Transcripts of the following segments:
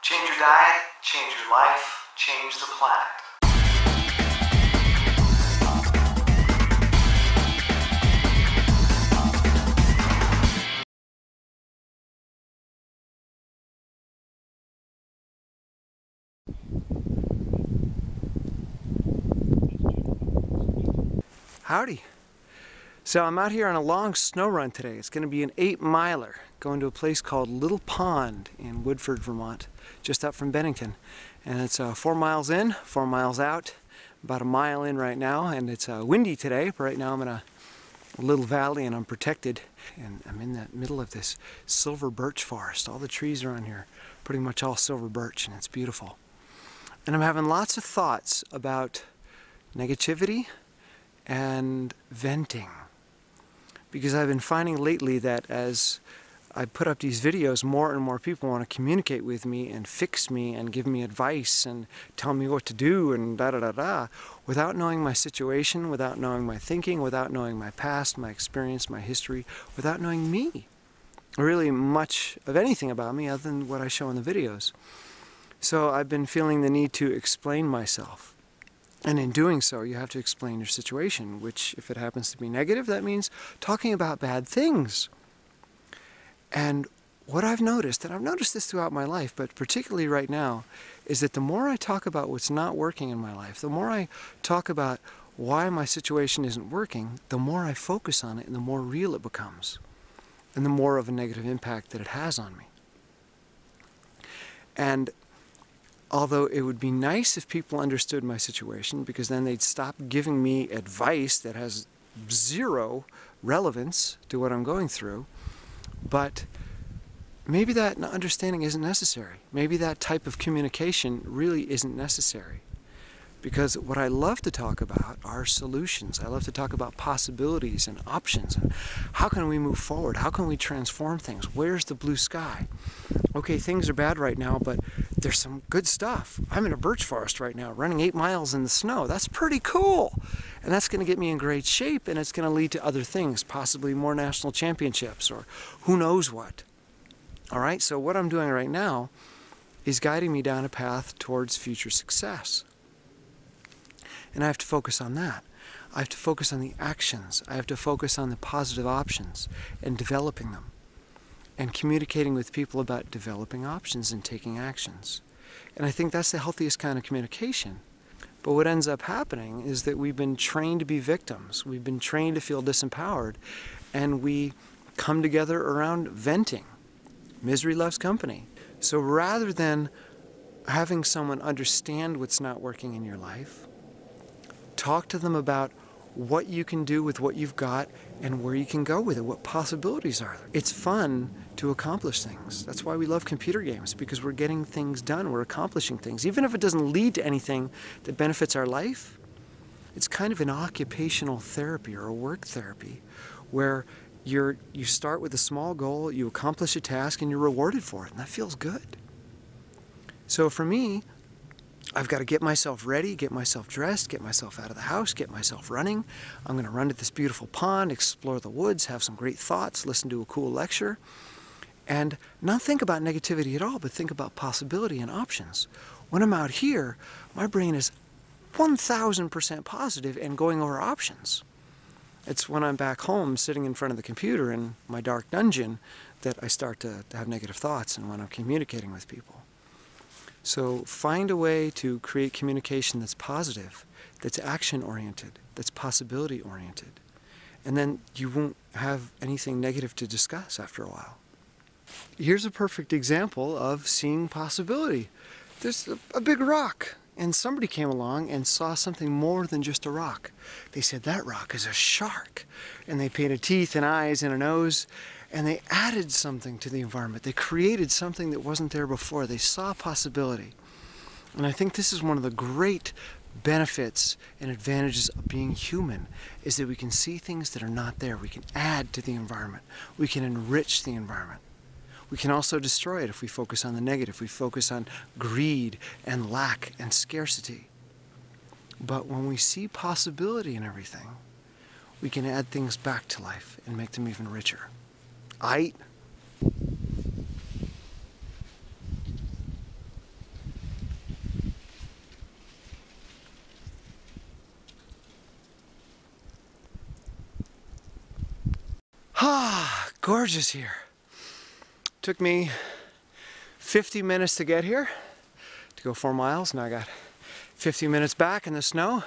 Change your diet, change your life, change the planet. Howdy. So I'm out here on a long snow run today. It's going to be an 8-miler going to a place called Little Pond in Woodford, Vermont, just up from Bennington. And it's 4 miles in, 4 miles out, about a mile in right now, and it's windy today. But right now I'm in a little valley and I'm protected, and I'm in the middle of this silver birch forest. All the trees around here, pretty much all silver birch, and it's beautiful. And I'm having lots of thoughts about negativity and venting, because I've been finding lately that as I put up these videos, more and more people want to communicate with me and fix me and give me advice and tell me what to do and da-da-da-da, without knowing my situation, without knowing my thinking, without knowing my past, my experience, my history, without knowing me, really much of anything about me other than what I show in the videos. So I've been feeling the need to explain myself. And in doing so, you have to explain your situation, which, if it happens to be negative, that means talking about bad things. And what I've noticed, and I've noticed this throughout my life, but particularly right now, is that the more I talk about what's not working in my life, the more I talk about why my situation isn't working, the more I focus on it and the more real it becomes, and the more of a negative impact that it has on me. And although it would be nice if people understood my situation, because then they'd stop giving me advice that has zero relevance to what I'm going through, but maybe that understanding isn't necessary. Maybe that type of communication really isn't necessary. Because what I love to talk about are solutions. I love to talk about possibilities and options and how can we move forward? How can we transform things? Where's the blue sky? Okay, things are bad right now, but there's some good stuff. I'm in a birch forest right now, running 8 miles in the snow. That's pretty cool. And that's going to get me in great shape, and it's going to lead to other things, possibly more national championships or who knows what. All right, so what I'm doing right now is guiding me down a path towards future success. And I have to focus on that. I have to focus on the actions. I have to focus on the positive options and developing them, and communicating with people about developing options and taking actions. And I think that's the healthiest kind of communication. But what ends up happening is that we've been trained to be victims. We've been trained to feel disempowered, and we come together around venting. Misery loves company. So rather than having someone understand what's not working in your life, talk to them about what you can do with what you've got and where you can go with it, what possibilities are there. It's fun to accomplish things. That's why we love computer games, because we're getting things done, we're accomplishing things. Even if it doesn't lead to anything that benefits our life, it's kind of an occupational therapy or a work therapy where you start with a small goal, you accomplish a task, and you're rewarded for it, and that feels good. So for me, I've got to get myself ready, get myself dressed, get myself out of the house, get myself running. I'm going to run to this beautiful pond, explore the woods, have some great thoughts, listen to a cool lecture, and not think about negativity at all, but think about possibility and options. When I'm out here, my brain is 1,000% positive and going over options. It's when I'm back home sitting in front of the computer in my dark dungeon that I start to have negative thoughts, and when I'm communicating with people. So find a way to create communication that's positive, that's action-oriented, that's possibility-oriented. And then you won't have anything negative to discuss after a while. Here's a perfect example of seeing possibility. There's a big rock, and somebody came along and saw something more than just a rock. They said, that rock is a shark. And they painted teeth and eyes and a nose, and they added something to the environment. They created something that wasn't there before. They saw possibility. And I think this is one of the great benefits and advantages of being human, is that we can see things that are not there. We can add to the environment. We can enrich the environment. We can also destroy it if we focus on the negative. We focus on greed and lack and scarcity. But when we see possibility in everything, we can add things back to life and make them even richer. Aight? gorgeous here. Took me 50 minutes to get here, to go 4 miles. Now I got 50 minutes back in the snow.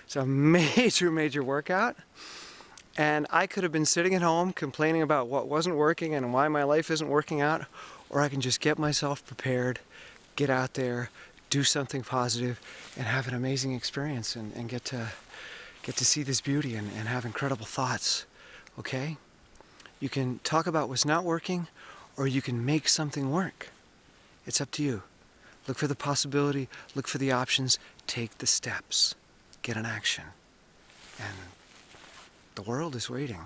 It's a major workout. And I could have been sitting at home complaining about what wasn't working and why my life isn't working out, or I can just get myself prepared, get out there, do something positive, and have an amazing experience and get to see this beauty and have incredible thoughts, okay? You can talk about what's not working, or you can make something work. It's up to you. Look for the possibility, look for the options, take the steps, get in action. And the world is waiting.